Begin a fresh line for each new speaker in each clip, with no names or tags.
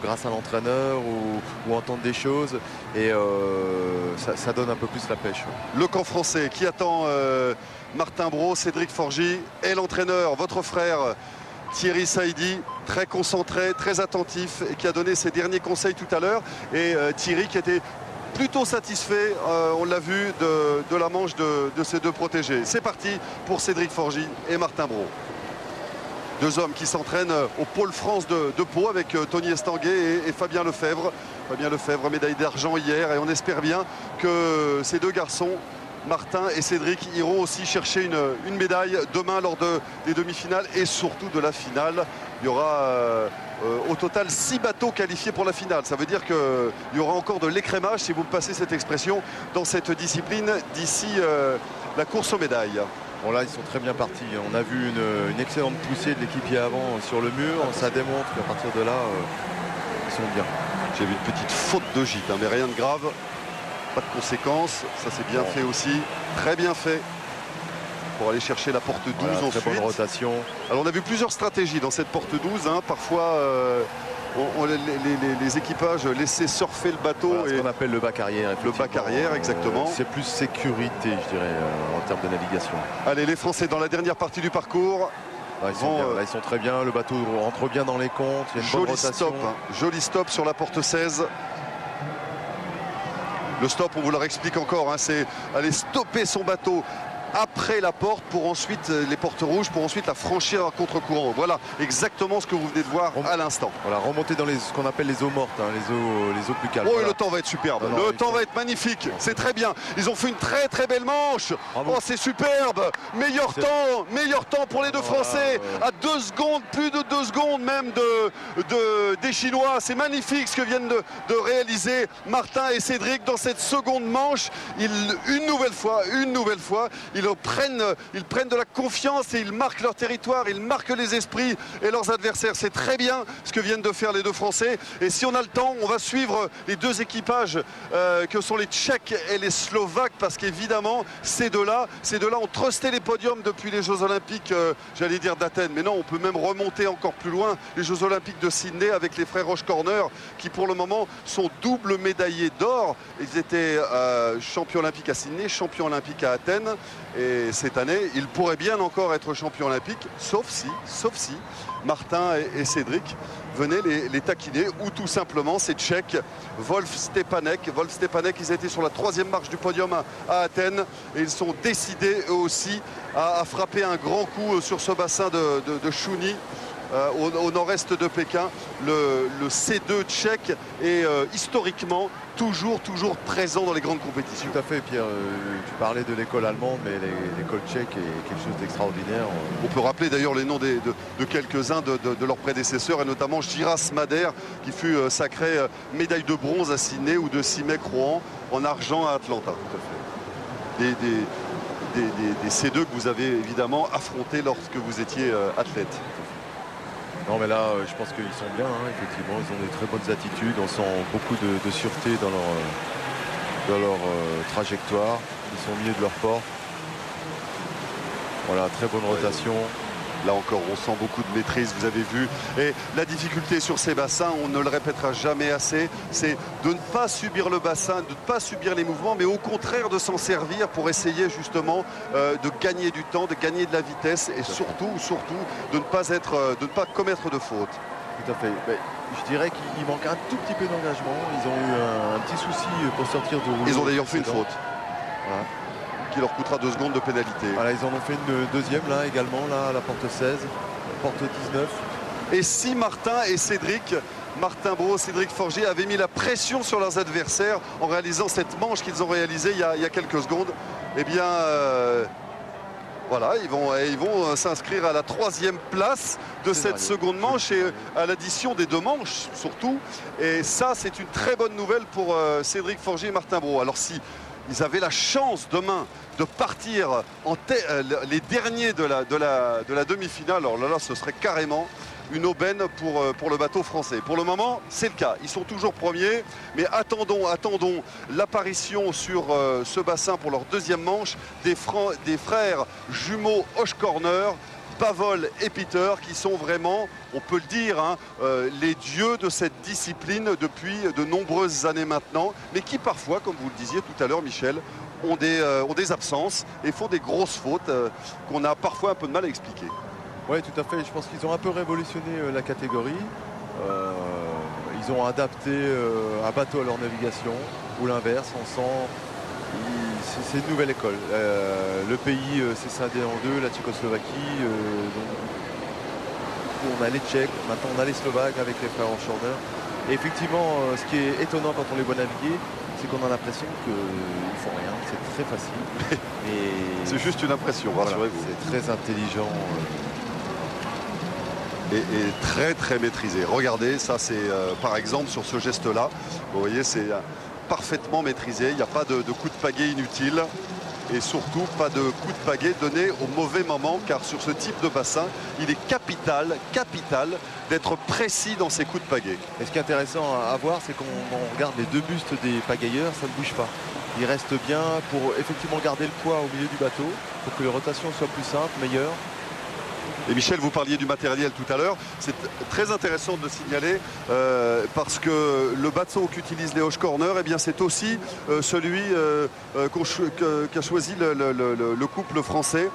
grâce à l'entraîneur ou entendre des choses et ça donne un peu plus la pêche.
Le camp français qui attend Martin Brault, Cédric Forgy et l'entraîneur, votre frère Thierry Saïdi, très concentré, très attentif et qui a donné ses derniers conseils tout à l'heure. Et Thierry qui était plutôt satisfait, on l'a vu, de la manche de ces deux protégés. C'est parti pour Cédric Forgy et Martin Brault. Deux hommes qui s'entraînent au Pôle France de Pau avec Tony Estanguet et Fabien Lefebvre. Fabien Lefebvre, médaille d'argent hier, et on espère bien que ces deux garçons, Martin et Cédric, iront aussi chercher une médaille demain lors des demi-finales et surtout de la finale. Il y aura au total 6 bateaux qualifiés pour la finale. Ça veut dire qu'il y aura encore de l'écrémage, si vous me passez cette expression, dans cette discipline d'ici la course aux médailles.
Bon là ils sont très bien partis. On a vu une excellente poussée de l'équipier avant sur le mur. Ça démontre qu'à partir de là, ils sont bien.
J'ai vu une petite faute de gîte, mais rien de grave. Pas de conséquences. Ça c'est bien fait aussi. Très bien fait. Pour aller chercher la porte 12
voilà,
ensuite.
Très bonne rotation.
Alors on a vu plusieurs stratégies dans cette porte 12. Parfois les équipages laissaient surfer le bateau.
Voilà, ce qu'on appelle le bac arrière.
Le bac arrière, exactement.
C'est plus sécurité, je dirais, en termes de navigation.
Allez, les Français dans la dernière partie du parcours.
Là, ils sont très bien. Le bateau rentre bien dans les comptes. Il y a une bonne rotation.
Stop, joli stop sur la porte 16. Le stop, on vous le réexplique encore, c'est aller stopper son bateau après la porte pour ensuite les portes rouges pour ensuite la franchir à contre-courant. Voilà exactement ce que vous venez de voir à l'instant.
Voilà, remonter dans ce qu'on appelle les eaux mortes, les eaux plus calmes.
Oh,
voilà.
Le temps va être superbe.
Alors,
le temps va être magnifique. C'est très bien. Ils ont fait une très très belle manche.
Bravo.
Oh, c'est superbe. Meilleur temps pour les deux Français. À 2 secondes, plus de 2 secondes même des Chinois. C'est magnifique ce que viennent de réaliser Martin et Cédric dans cette seconde manche. Une nouvelle fois, ils prennent de la confiance et ils marquent leur territoire, ils marquent les esprits et leurs adversaires. C'est très bien ce que viennent de faire les deux Français. Et si on a le temps, on va suivre les deux équipages que sont les Tchèques et les Slovaques, parce qu'évidemment, ces deux-là ont trusté les podiums depuis les Jeux Olympiques, j'allais dire d'Athènes. Mais non, on peut même remonter encore plus loin, les Jeux Olympiques de Sydney avec les frères Roche-Corner qui pour le moment sont double médaillés d'or. Ils étaient champions olympiques à Sydney, champions olympiques à Athènes. Et cette année, ils pourraient bien encore être champions olympiques, sauf si Martin et Cédric venaient les taquiner, ou tout simplement ces Tchèques, Wolf Stepanek, ils étaient sur la 3e marche du podium à Athènes et ils sont décidés eux aussi à frapper un grand coup sur ce bassin de Chouni. Au nord-est de Pékin, le C2 tchèque est historiquement toujours présent dans les grandes compétitions.
Tout à fait, Pierre. Tu parlais de l'école allemande, mais l'école tchèque est quelque chose d'extraordinaire.
On peut rappeler d'ailleurs les noms de quelques-uns de leurs prédécesseurs, et notamment Giras Mader, qui fut sacré médaille de bronze à Sydney, ou de Simek Rouen en argent à Atlanta. Tout à fait. Des C2 que vous avez évidemment affrontés lorsque vous étiez athlète.
Non mais là je pense qu'ils sont bien, effectivement, ils ont des très bonnes attitudes, on sent beaucoup de sûreté dans leur trajectoire, ils sont au milieu de leur port. Voilà, très bonne rotation.
Là encore, on sent beaucoup de maîtrise, vous avez vu. Et la difficulté sur ces bassins, on ne le répétera jamais assez, c'est de ne pas subir le bassin, de ne pas subir les mouvements, mais au contraire de s'en servir pour essayer justement de gagner du temps, de gagner de la vitesse et surtout de ne pas commettre de fautes.
Tout à fait. Mais je dirais qu'il manque un tout petit peu d'engagement. Ils ont eu un petit souci pour sortir de rouleau.
Ils ont d'ailleurs fait une faute.
Voilà.
Qui leur coûtera 2 secondes de pénalité.
Voilà, ils en ont fait une deuxième là également, là à la porte 16, porte 19.
Et si Martin Brault, Cédric Forgy avaient mis la pression sur leurs adversaires en réalisant cette manche qu'ils ont réalisée il y a quelques secondes, eh bien voilà, ils vont s'inscrire à la 3e place de cette seconde manche et à l'addition des 2 manches surtout. Et ça, c'est une très bonne nouvelle pour Cédric Forgy et Martin Brault. Alors si ils avaient la chance demain de partir les derniers de la demi-finale, alors là, ce serait carrément une aubaine pour le bateau français. Pour le moment, c'est le cas. Ils sont toujours premiers, mais attendons l'apparition sur ce bassin pour leur 2e manche des frères jumeaux Hoche Corner. Pavol et Peter qui sont vraiment, on peut le dire, hein, les dieux de cette discipline depuis de nombreuses années maintenant, mais qui parfois, comme vous le disiez tout à l'heure Michel, ont des absences et font des grosses fautes qu'on a parfois un peu de mal à expliquer.
Oui, tout à fait. Je pense qu'ils ont un peu révolutionné la catégorie. Ils ont adapté un bateau à leur navigation ou l'inverse. On sent c'est une nouvelle école. Le pays s'est scindé en deux, la Tchécoslovaquie. On a les Tchèques, maintenant on a les Slovaques avec les frères Horschorner. Et effectivement, ce qui est étonnant quand on les voit naviguer, c'est qu'on a l'impression qu'ils ne font rien. C'est très facile.
C'est juste une impression,
voilà,
rassurez-vous.
C'est très intelligent.
Et très très maîtrisé. Regardez, ça c'est par exemple sur ce geste-là, vous voyez, c'est parfaitement maîtrisé. Il n'y a pas de coup de pagaie inutile et surtout pas de coup de pagaie donné au mauvais moment, car sur ce type de bassin, il est capital d'être précis dans ses coups de pagaie.
Et ce qui est intéressant à voir, c'est qu'on regarde les deux bustes des pagailleurs, ça ne bouge pas. Ils restent bien pour effectivement garder le poids au milieu du bateau, pour que les rotations soient plus simples, meilleures.
Et Michel, vous parliez du matériel tout à l'heure. C'est très intéressant de le signaler parce que le bateau qu'utilisent les Horschorner, eh bien c'est aussi celui qu'a choisi le couple français,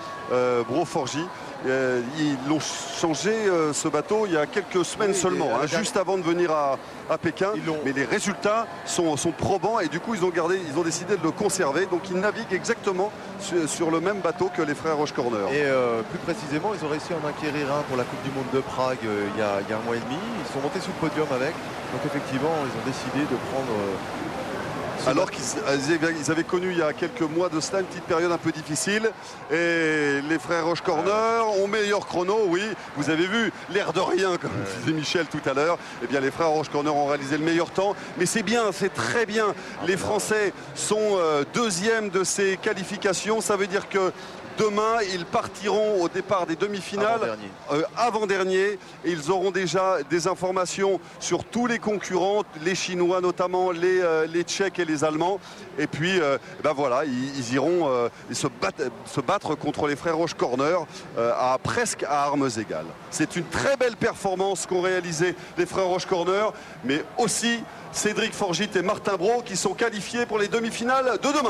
Bro-Forgy. Ils l'ont changé ce bateau il y a quelques semaines seulement, hein, juste avant de venir à Pékin. Mais les résultats sont probants et du coup ils ont décidé de le conserver. Donc ils naviguent exactement sur le même bateau que les frères Horschorner.
Et plus précisément, ils ont réussi à en acquérir un pour la Coupe du Monde de Prague il y a un mois et demi. Ils sont montés sur le podium avec. Donc effectivement, ils ont décidé de prendre...
alors qu'ils avaient connu il y a quelques mois de cela une petite période un peu difficile. Et les frères Horschorner ont meilleur chrono, oui. Vous avez vu, l'air de rien, comme disait Michel tout à l'heure. Eh bien, les frères Horschorner ont réalisé le meilleur temps. Mais c'est bien, c'est très bien. Les Français sont deuxième de ces qualifications. Ça veut dire que demain, ils partiront au départ des demi-finales avant-dernier. Et ils auront déjà des informations sur tous les concurrents, les Chinois notamment, les Tchèques et les Allemands. Et puis, ben voilà, ils iront se battre contre les frères Horschorner presque à armes égales. C'est une très belle performance qu'ont réalisé les frères Horschorner, mais aussi Cédric Forgit et Martin Brault qui sont qualifiés pour les demi-finales de demain.